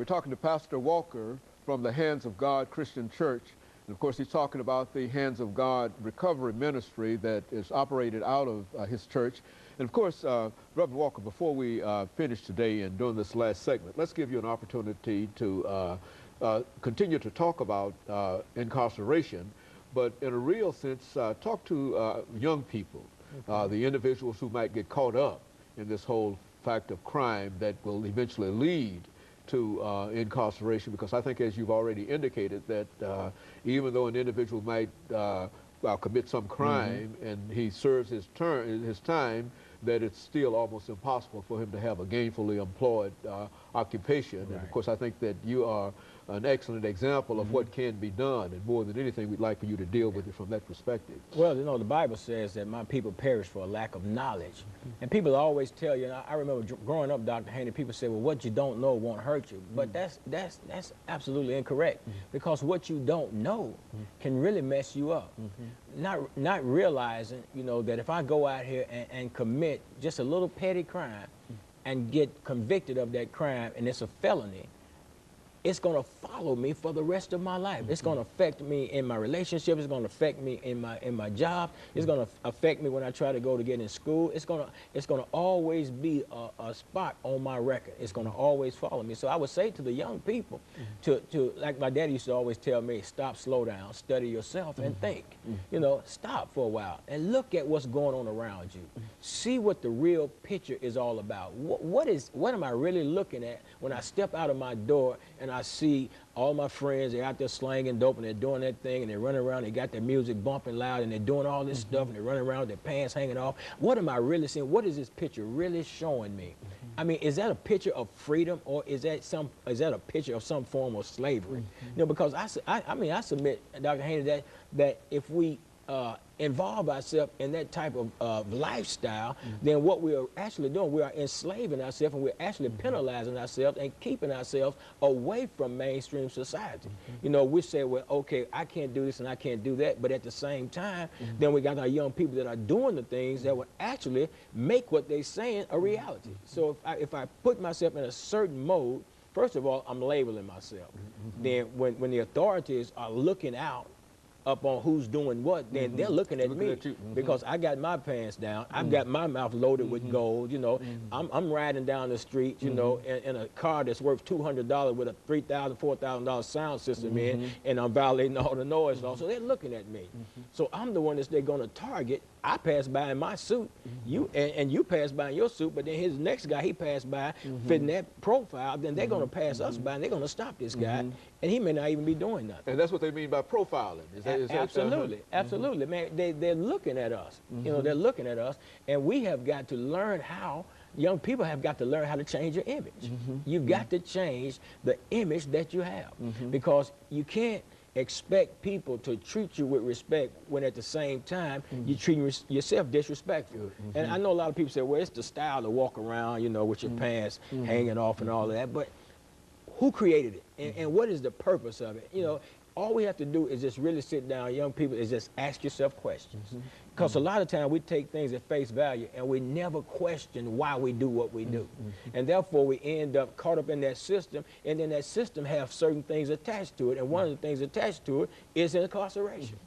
We're talking to Pastor Walker from the Hands of God Christian Church. And of course, he's talking about the Hands of God recovery ministry that is operated out of his church. And of course, Reverend Walker, before we finish today and during this last segment, let's give you an opportunity to continue to talk about incarceration, but in a real sense, talk to young people, the individuals who might get caught up in this whole fact of crime that will eventually lead to incarceration, because I think, as you've already indicated, that even though an individual might commit some crime and he serves his time, that it's still almost impossible for him to have a gainfully employed occupation. Right. And of course, I think that you are an excellent example of what can be done, and more than anything, we'd like for you to deal with it from that perspective. Well, you know, the Bible says that my people perish for a lack of knowledge. And people always tell you, and I remember growing up, Dr. Haney, people say, well, what you don't know won't hurt you. But that's absolutely incorrect, because what you don't know can really mess you up. Not realizing, you know, that if I go out here and commit just a little petty crime and get convicted of that crime, and it's a felony, it's going to follow me for the rest of my life. It's going to affect me in my relationship. It's going to affect me in my job. It's going to affect me when I try to go to get in school. It's going to always be a spot on my record. It's going to always follow me. So I would say to the young people, to like my daddy used to always tell me, stop, slow down, study yourself, and think. You know, stop for a while and look at what's going on around you. See what the real picture is all about. What am I really looking at when I step out of my door and I see all my friends, they're out there slanging dope and they're doing that thing and they're running around, they got their music bumping loud and they're doing all this stuff and they're running around with their pants hanging off. What am I really seeing? What is this picture really showing me? I mean, is that a picture of freedom, or is that a picture of some form of slavery? You know, because I mean, I submit, Dr. Haney, that if we involve ourselves in that type of lifestyle, then what we are actually doing, we are enslaving ourselves, and we're actually penalizing ourselves and keeping ourselves away from mainstream society. You know, we say, well, okay, I can't do this and I can't do that, but at the same time, then we got our young people that are doing the things that would actually make what they're saying a reality. So if I put myself in a certain mode, first of all, I'm labeling myself. Then when the authorities are looking out up on who's doing what, then they're looking at me because I got my pants down. I've got my mouth loaded with gold, you know. I'm riding down the street, you know, in a car that's worth $200 with a $3,000, $4,000 sound system in, and I'm violating all the noise laws. So they're looking at me. So I'm the one that they're going to target. I pass by in my suit, you pass by in your suit, but then his next guy, he passed by fitting that profile, then they're going to pass us by and they're going to stop this guy, and he may not even be doing nothing. And that's what they mean by profiling. Absolutely, absolutely, man. They're looking at us. You know, they're looking at us, and we have got to learn how. Young people have got to learn how to change your image. You've got to change the image that you have, because you can't expect people to treat you with respect when at the same time you're treating yourself disrespectful. And I know a lot of people say, well, it's the style to walk around, you know, with your pants hanging off and all of that, but who created it, and what is the purpose of it? You know, all we have to do is just really sit down, young people, is just ask yourself questions. Because a lot of times we take things at face value and we never question why we do what we do. And therefore we end up caught up in that system, and then that system has certain things attached to it, and one of the things attached to it is incarceration.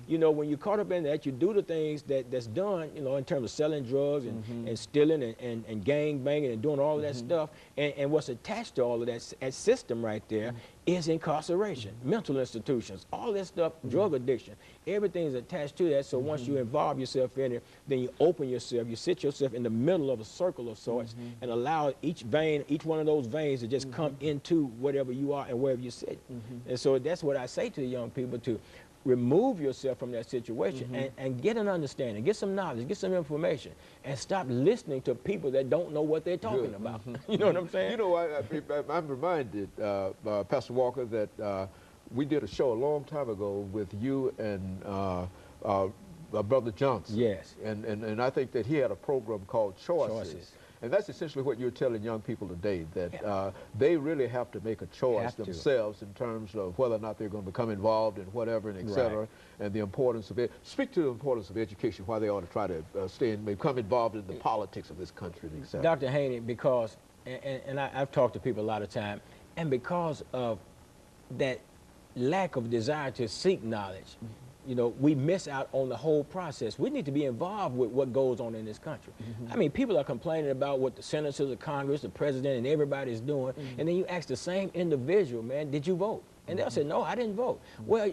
You know, when you're caught up in that, you do the things that's done, you know, in terms of selling drugs and stealing and gang banging and doing all of that stuff, and what's attached to all of that system right there is incarceration, mental institutions, all that stuff, drug addiction, everything is attached to that. So once you involve yourself in it, then you open yourself, you sit yourself in the middle of a circle of sorts and allow each vein, each one of those veins to just come into whatever you are and wherever you sit. And so that's what I say to the young people, to remove yourself from that situation and get an understanding, get some knowledge, get some information, and stop listening to people that don't know what they're talking about. You know what I'm saying? You know, I'm reminded, Pastor Walker, that we did a show a long time ago with you and Brother Johnson. Yes. And I think that he had a program called Choices. And that's essentially what you're telling young people today, that they really have to make a choice themselves in terms of whether or not they're going to become involved in whatever, and et cetera, and the importance of it. Speak to the importance of education, why they ought to try to become involved in the politics of this country, and et cetera. Dr. Haney, because, and I've talked to people a lot of time, And because of that lack of desire to seek knowledge, you know, we miss out on the whole process. We need to be involved with what goes on in this country. I mean, people are complaining about what the senators, the Congress, the president, and everybody's doing, and then you ask the same individual, man, did you vote? And they'll say, no, I didn't vote. Well,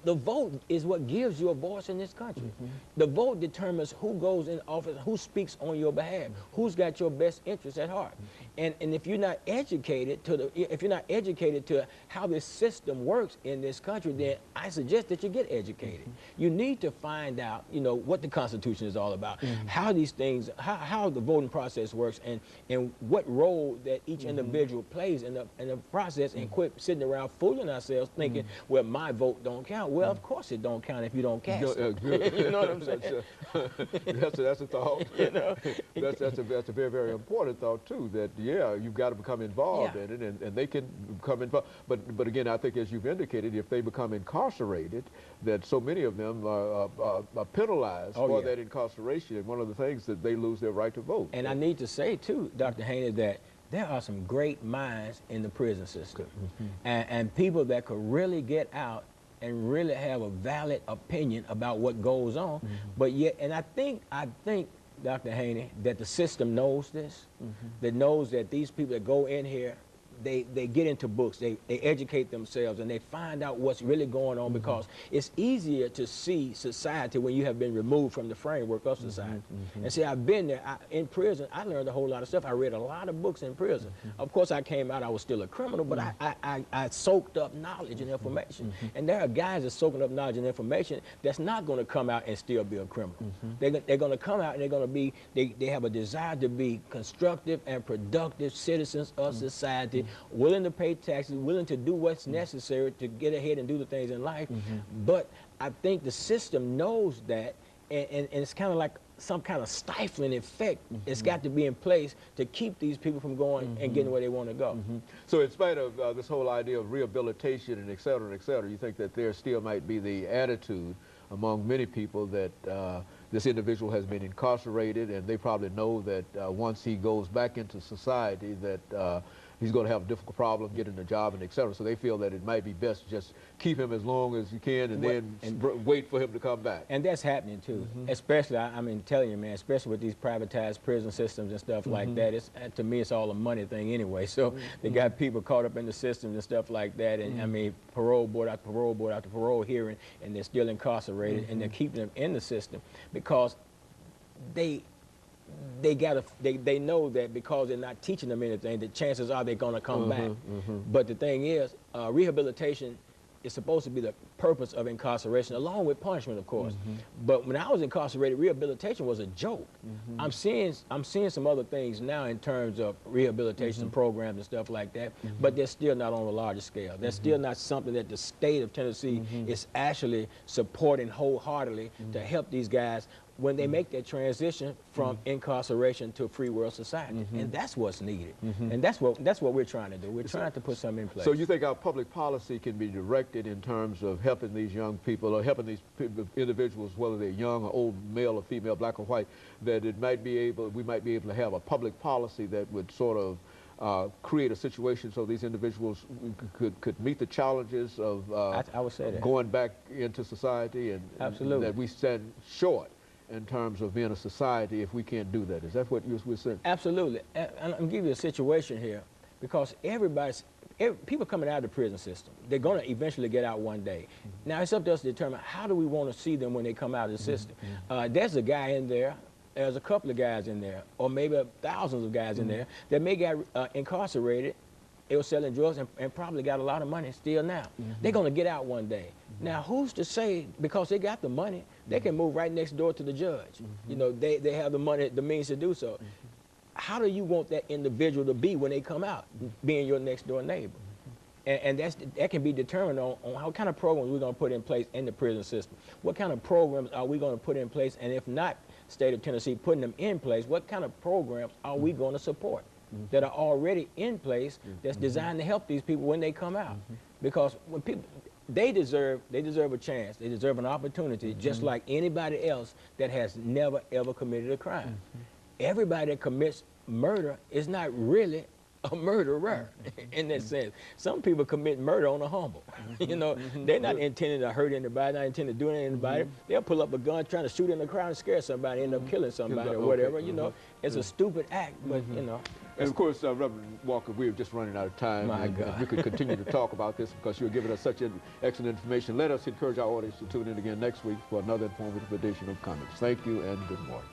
the vote is what gives you a voice in this country. The vote determines who goes in office, who speaks on your behalf, who's got your best interests at heart. And if you're not educated to how this system works in this country, then I suggest that you get educated. You need to find out, you know, what the Constitution is all about, how these things, how the voting process works, and what role that each individual plays in the process, and quit sitting around fooling ourselves thinking, well, my vote don't count. Well, of course it don't count if you don't cast it. You know what I'm saying? That's a thought. You know? that's a very, very important thought too, that yeah, you've got to become involved in it, and they can become involved. But again, I think as you've indicated, if they become incarcerated, that so many of them are penalized for that incarceration, and one of the things that they lose their right to vote. And I need to say too, Dr. Haney, that there are some great minds in the prison system, and people that could really get out and really have a valid opinion about what goes on. But yet, and I think, Dr. Haney, that the system knows this, that knows that these people that go in here, they get into books, they educate themselves, and they find out what's really going on, because it's easier to see society when you have been removed from the framework of society. And see, I've been there. In prison, I learned a whole lot of stuff. I read a lot of books in prison. Of course, I came out, I was still a criminal, but I soaked up knowledge and information. And there are guys that's soaking up knowledge and information that's not going to come out and still be a criminal. They're going to come out and they're going to be, they have a desire to be constructive and productive citizens of society, willing to pay taxes, willing to do what's necessary to get ahead and do the things in life. But I think the system knows that, and it's kind of like some kind of stifling effect. It's got to be in place to keep these people from going and getting where they want to go. So in spite of this whole idea of rehabilitation and et cetera, you think that there still might be the attitude among many people that this individual has been incarcerated, and they probably know that once he goes back into society that he's going to have a difficult problem getting a job and et cetera. So they feel that it might be best to just keep him as long as you can, and then wait for him to come back. And that's happening too, especially, I mean, telling you, man, especially with these privatized prison systems and stuff like that. It's, to me, it's all a money thing anyway. So they got people caught up in the systems and stuff like that. And I mean, parole board after parole board after parole hearing, and they're still incarcerated, and they're keeping them in the system because they know that because they're not teaching them anything, the chances are they're going to come back. But the thing is, rehabilitation is supposed to be the purpose of incarceration, along with punishment, of course. But when I was incarcerated, rehabilitation was a joke. I'm seeing some other things now in terms of rehabilitation programs and stuff like that, but they're still not on a larger scale. They're still not something that the state of Tennessee is actually supporting wholeheartedly to help these guys when they make that transition from incarceration to a free world society. And that's what's needed. And that's what we're trying to do. We're trying to put something in place. So you think our public policy can be directed in terms of helping these young people, or helping these individuals, whether they're young or old, male or female, black or white, that we might be able to have a public policy that would sort of create a situation so these individuals could meet the challenges of I would say that. Going back into society, and that we stand short in terms of being a society if we can't do that. Is that what we're saying? Absolutely. And I'm going to give you a situation here, because people coming out of the prison system, they're going to eventually get out one day. Now, it's up to us to determine how do we want to see them when they come out of the system. There's a guy in there, there's a couple of guys in there, or maybe thousands of guys in there that may get incarcerated. They were selling drugs and probably got a lot of money still now. They're going to get out one day. Now, who's to say, because they got the money, they can move right next door to the judge. You know, they have the money, the means to do so. How do you want that individual to be when they come out, being your next door neighbor? And that can be determined on how kind of programs we're going to put in place in the prison system. What kind of programs are we going to put in place? And if not, state of Tennessee putting them in place, what kind of programs are we going to support that are already in place that's designed to help these people when they come out? Because when people, they deserve a chance. They deserve an opportunity, just like anybody else that has never, ever committed a crime. Everybody that commits murder is not really a murderer in that sense. Some people commit murder on a humble. You know, they're not intending to hurt anybody, not intending to do anything to anybody. They'll pull up a gun trying to shoot in the crowd and scare somebody, end up killing somebody or whatever. You know, it's a stupid act, but you know. And of course, Reverend Walker, we're just running out of time. My God. We could continue to talk about this because you're giving us such excellent information. Let us encourage our audience to tune in again next week for another informative edition of Comments. Thank you and good morning.